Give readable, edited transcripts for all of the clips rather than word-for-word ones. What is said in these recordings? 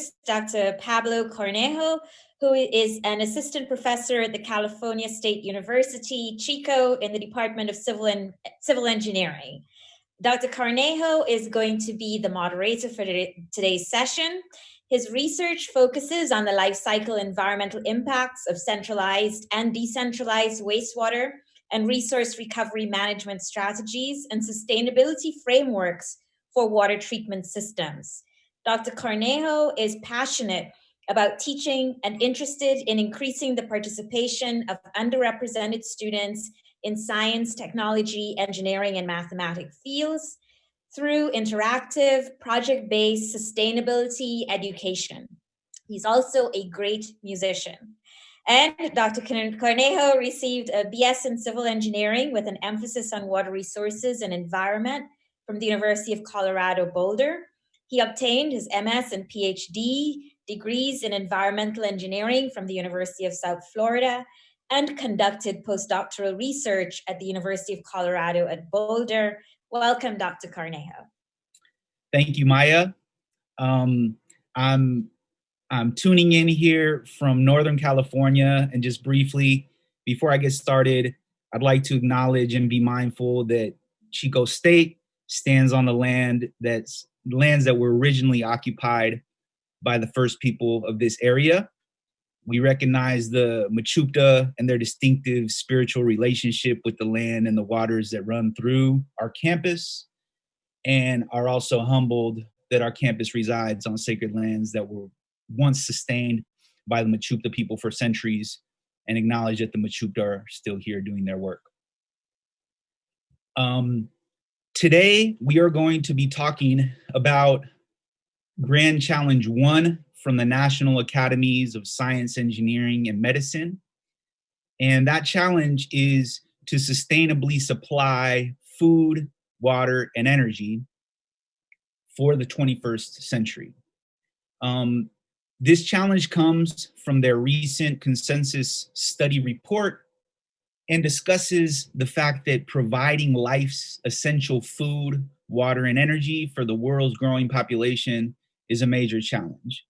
introduce Dr. Pablo Cornejo, who is an assistant professor at the California State University, Chico, in the Department of Civil Engineering. Dr. Cornejo is going to be the moderator for today's session. His research focuses on the life cycle environmental impacts of centralized and decentralized wastewater and resource recovery management strategies and sustainability frameworks for water treatment systems. Dr. Cornejo is passionate about teaching and interested in increasing the participation of underrepresented students in science, technology, engineering, and mathematics fields through interactive, project-based sustainability education. He's also a great musician. And Dr. Cornejo received a BS in civil engineering with an emphasis on water resources and environment from the University of Colorado Boulder. He obtained his MS and PhD degrees in environmental engineering from the University of South Florida and conducted postdoctoral research at the University of Colorado at Boulder. Welcome, Dr. Cornejo. Thank you, Maya. I'm tuning in here from Northern California, and just briefly, before I get started, I'd like to acknowledge and be mindful that Chico State stands on the lands that were originally occupied by the first people of this area. We recognize the Mechoopda and their distinctive spiritual relationship with the land and the waters that run through our campus, and are also humbled that our campus resides on sacred lands that were once sustained by the Mechoopda people for centuries, and acknowledge that the Mechoopda are still here doing their work. Today, we are going to be talking about Grand Challenge 1 from the National Academies of Science, Engineering, and Medicine. And that challenge is to sustainably supply food, water, and energy for the 21st century. This challenge comes from their recent consensus study report and discusses the fact that providing life's essential food, water, and energy for the world's growing population is a major challenge.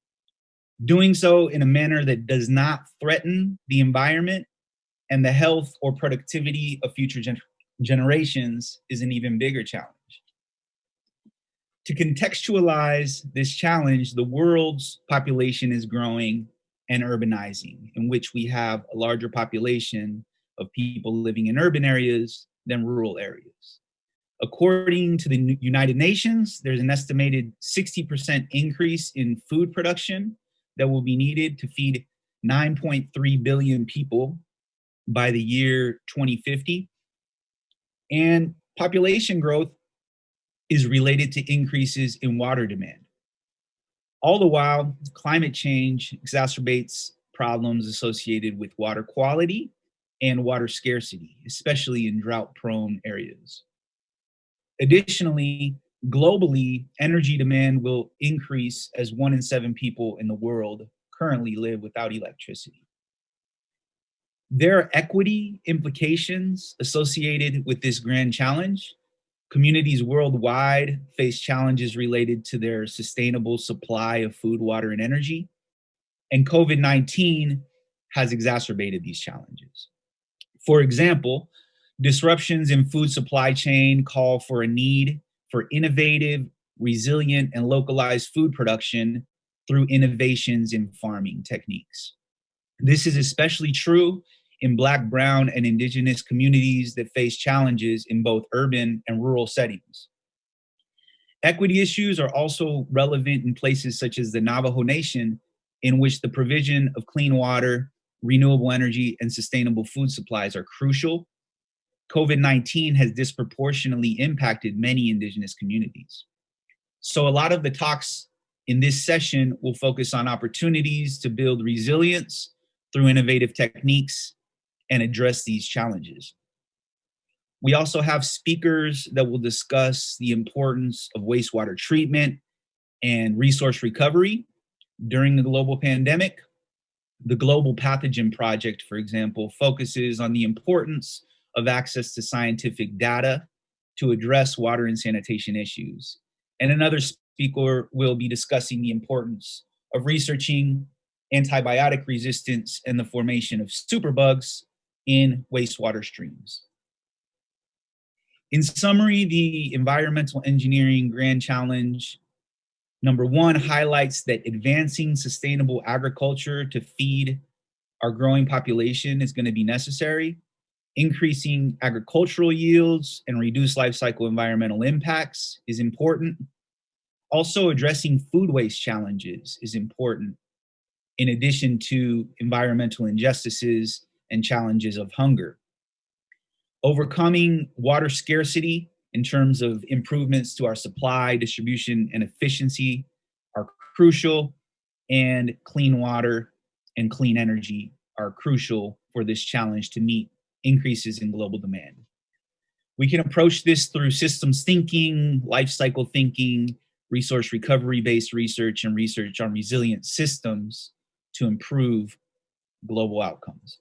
Doing so in a manner that does not threaten the environment and the health or productivity of future generations is an even bigger challenge. To contextualize this challenge, the world's population is growing and urbanizing, in which we have a larger population of people living in urban areas than rural areas. According to the United Nations, there's an estimated 60% increase in food production that will be needed to feed 9.3 billion people by the year 2050. And population growth is related to increases in water demand. All the while, climate change exacerbates problems associated with water quality and water scarcity, especially in drought-prone areas. Additionally, globally, energy demand will increase as 1 in 7 people in the world currently live without electricity. There are equity implications associated with this grand challenge. Communities worldwide face challenges related to their sustainable supply of food, water, and energy. And COVID-19 has exacerbated these challenges. For example, disruptions in food supply chain call for a need for innovative, resilient, and localized food production through innovations in farming techniques. This is especially true in Black, Brown, and Indigenous communities that face challenges in both urban and rural settings. Equity issues are also relevant in places such as the Navajo Nation, in which the provision of clean water, renewable energy, and sustainable food supplies are crucial. COVID-19 has disproportionately impacted many Indigenous communities. So a lot of the talks in this session will focus on opportunities to build resilience through innovative techniques and address these challenges. We also have speakers that will discuss the importance of wastewater treatment and resource recovery during the global pandemic. The Global Pathogen Project, for example, focuses on the importance of access to scientific data to address water and sanitation issues. And another speaker will be discussing the importance of researching antibiotic resistance and the formation of superbugs in wastewater streams. In summary, the environmental engineering grand challenge #1 highlights that advancing sustainable agriculture to feed our growing population is going to be necessary. Increasing agricultural yields and reduce life cycle environmental impacts is important. Also, addressing food waste challenges is important, in addition to environmental injustices and challenges of hunger. Overcoming water scarcity in terms of improvements to our supply, distribution, and efficiency are crucial, and clean water and clean energy are crucial for this challenge to meet increases in global demand. We can approach this through systems thinking, life cycle thinking, resource recovery-based research, and research on resilient systems to improve global outcomes.